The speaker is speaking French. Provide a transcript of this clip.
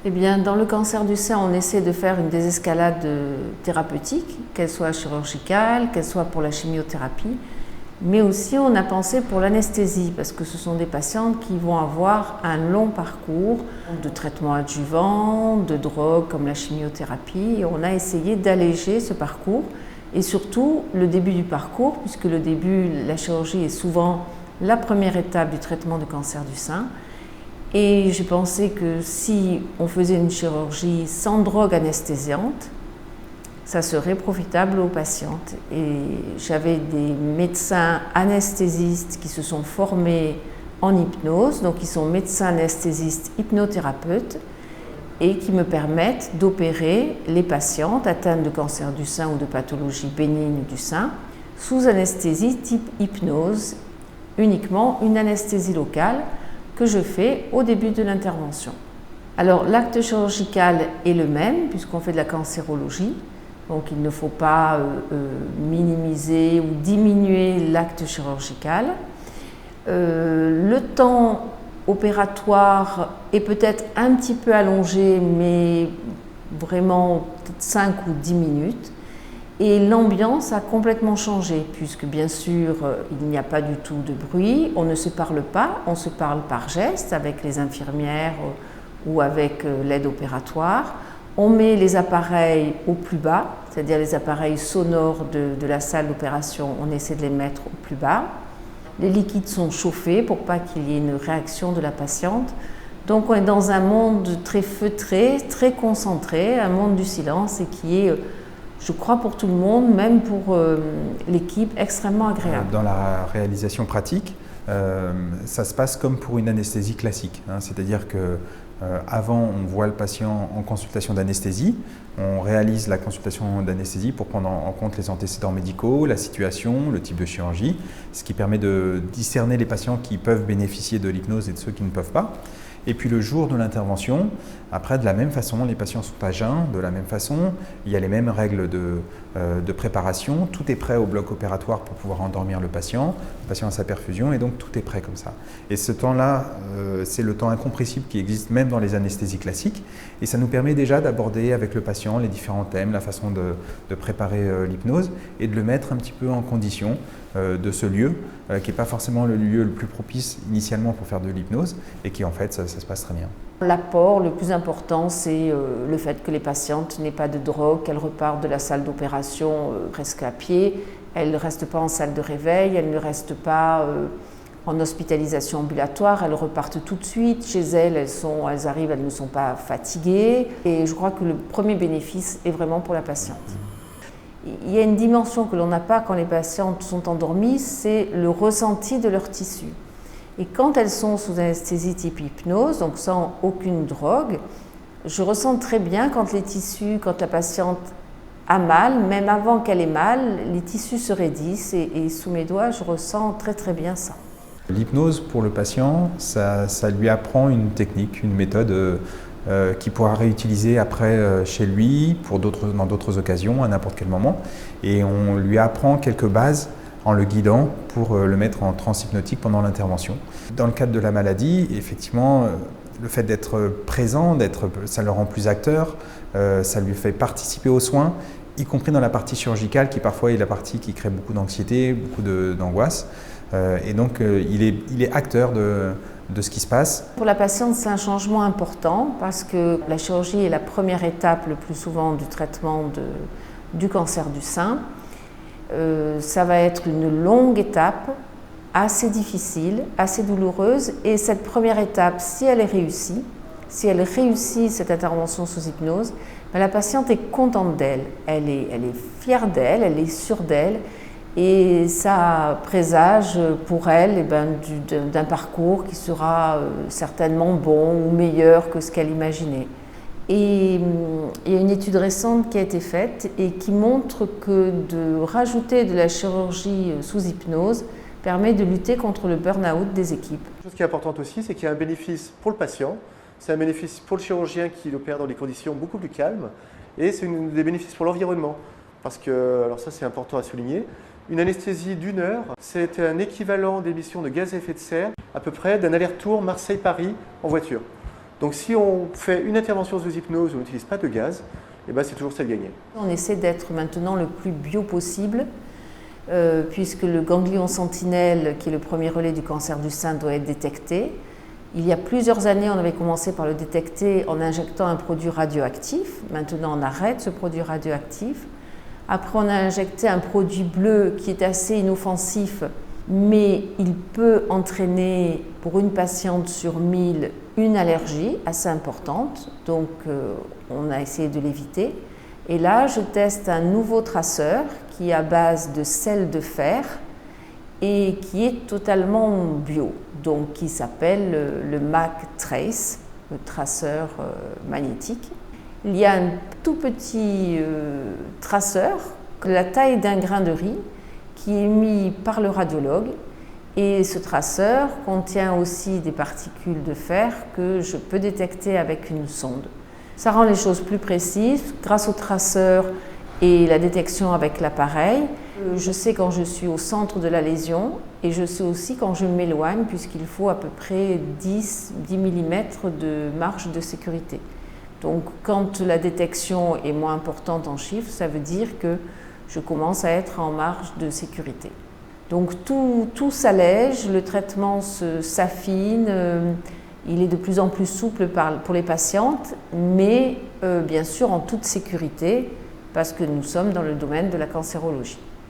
Eh bien, dans le cancer du sein, on essaie de faire une désescalade thérapeutique, qu'elle soit chirurgicale, qu'elle soit pour la chimiothérapie, mais aussi on a pensé pour l'anesthésie, parce que ce sont des patientes qui vont avoir un long parcours de traitements adjuvants, de drogues comme la chimiothérapie, et on a essayé d'alléger ce parcours, et surtout le début du parcours, puisque le début, la chirurgie est souvent la première étape du traitement du cancer du sein. Et j'ai pensé que si on faisait une chirurgie sans drogue anesthésiante, ça serait profitable aux patientes. Et j'avais des médecins anesthésistes qui se sont formés en hypnose, donc ils sont médecins anesthésistes hypnothérapeutes et qui me permettent d'opérer les patientes atteintes de cancer du sein ou de pathologie bénigne du sein sous anesthésie type hypnose, uniquement une anesthésie locale que je fais au début de l'intervention. Alors l'acte chirurgical est le même puisqu'on fait de la cancérologie, donc il ne faut pas minimiser ou diminuer l'acte chirurgical. Le temps opératoire est peut-être un petit peu allongé, mais vraiment peut-être 5 ou 10 minutes. Et l'ambiance a complètement changé, puisque bien sûr, il n'y a pas du tout de bruit, on ne se parle pas, on se parle par geste avec les infirmières ou avec l'aide opératoire. On met les appareils au plus bas, c'est-à-dire les appareils sonores de la salle d'opération, on essaie de les mettre au plus bas. Les liquides sont chauffés pour pas qu'il y ait une réaction de la patiente. Donc on est dans un monde très feutré, très concentré, un monde du silence et qui est, je crois pour tout le monde, même pour l'équipe, extrêmement agréable. Dans la réalisation pratique, ça se passe comme pour une anesthésie classique, hein, c'est-à-dire que avant, on voit le patient en consultation d'anesthésie, on réalise la consultation d'anesthésie pour prendre en compte les antécédents médicaux, la situation, le type de chirurgie, ce qui permet de discerner les patients qui peuvent bénéficier de l'hypnose et de ceux qui ne peuvent pas. Et puis le jour de l'intervention, après de la même façon, les patients sont à jeun, de la même façon, il y a les mêmes règles de préparation, tout est prêt au bloc opératoire pour pouvoir endormir le patient a sa perfusion et donc tout est prêt comme ça. Et ce temps-là, c'est le temps incompressible qui existe même dans les anesthésies classiques et ça nous permet déjà d'aborder avec le patient les différents thèmes, la façon de préparer l'hypnose et de le mettre un petit peu en condition de ce lieu qui n'est pas forcément le lieu le plus propice initialement pour faire de l'hypnose et qui en fait ça se passe très bien. L'apport le plus important, c'est le fait que les patientes n'aient pas de drogue, qu'elles repartent de la salle d'opération presque à pied, elles ne restent pas en salle de réveil, elles ne restent pas en hospitalisation ambulatoire, elles repartent tout de suite chez elles, elles arrivent, elles ne sont pas fatiguées et je crois que le premier bénéfice est vraiment pour la patiente. Il y a une dimension que l'on n'a pas quand les patientes sont endormies, c'est le ressenti de leur tissu. Et quand elles sont sous anesthésie type hypnose, donc sans aucune drogue, je ressens très bien quand les tissus, quand la patiente a mal, même avant qu'elle ait mal, les tissus se raidissent et sous mes doigts, je ressens très très bien ça. L'hypnose pour le patient, ça lui apprend une technique, une méthode qu'il pourra réutiliser après chez lui, dans d'autres occasions, à n'importe quel moment. Et on lui apprend quelques bases en le guidant pour le mettre en transe hypnotique pendant l'intervention. Dans le cadre de la maladie, effectivement, le fait d'être présent, ça le rend plus acteur, ça lui fait participer aux soins, y compris dans la partie chirurgicale qui parfois est la partie qui crée beaucoup d'anxiété, beaucoup d'angoisse. Et donc il est acteur de ce qui se passe. Pour la patiente, c'est un changement important parce que la chirurgie est la première étape le plus souvent du traitement du cancer du sein. Ça va être une longue étape, assez difficile, assez douloureuse. Et cette première étape, si elle réussit cette intervention sous hypnose, la patiente est contente d'elle. Elle est fière d'elle, elle est sûre d'elle. Et ça présage pour elle d'un parcours qui sera certainement bon ou meilleur que ce qu'elle imaginait. Et il y a une étude récente qui a été faite et qui montre que de rajouter de la chirurgie sous hypnose permet de lutter contre le burn-out des équipes. Une chose qui est importante aussi, c'est qu'il y a un bénéfice pour le patient, c'est un bénéfice pour le chirurgien qui l'opère dans des conditions beaucoup plus calmes et c'est des bénéfices pour l'environnement. Parce que, alors ça c'est important à souligner, une anesthésie d'1 heure, c'est un équivalent d'émissions de gaz à effet de serre à peu près d'un aller-retour Marseille-Paris en voiture. Donc si on fait une intervention sous hypnose où on n'utilise pas de gaz, eh ben, c'est toujours ça de gagner. On essaie d'être maintenant le plus bio possible, puisque le ganglion sentinelle, qui est le premier relais du cancer du sein, doit être détecté. Il y a plusieurs années, on avait commencé par le détecter en injectant un produit radioactif. Maintenant, on arrête ce produit radioactif. Après, on a injecté un produit bleu qui est assez inoffensif, mais il peut entraîner pour une patiente sur 1000 une allergie assez importante, donc on a essayé de l'éviter. Et là, je teste un nouveau traceur qui est à base de sel de fer et qui est totalement bio, donc qui s'appelle le MagTrace, le traceur magnétique. Il y a un tout petit traceur de la taille d'un grain de riz qui est mis par le radiologue, et ce traceur contient aussi des particules de fer que je peux détecter avec une sonde. Ça rend les choses plus précises grâce au traceur et la détection avec l'appareil. Je sais quand je suis au centre de la lésion et je sais aussi quand je m'éloigne, puisqu'il faut à peu près 10 mm de marge de sécurité. Donc quand la détection est moins importante en chiffres, ça veut dire que je commence à être en marge de sécurité. Donc tout s'allège, le traitement s'affine, il est de plus en plus souple pour les patientes, mais bien sûr en toute sécurité, parce que nous sommes dans le domaine de la cancérologie.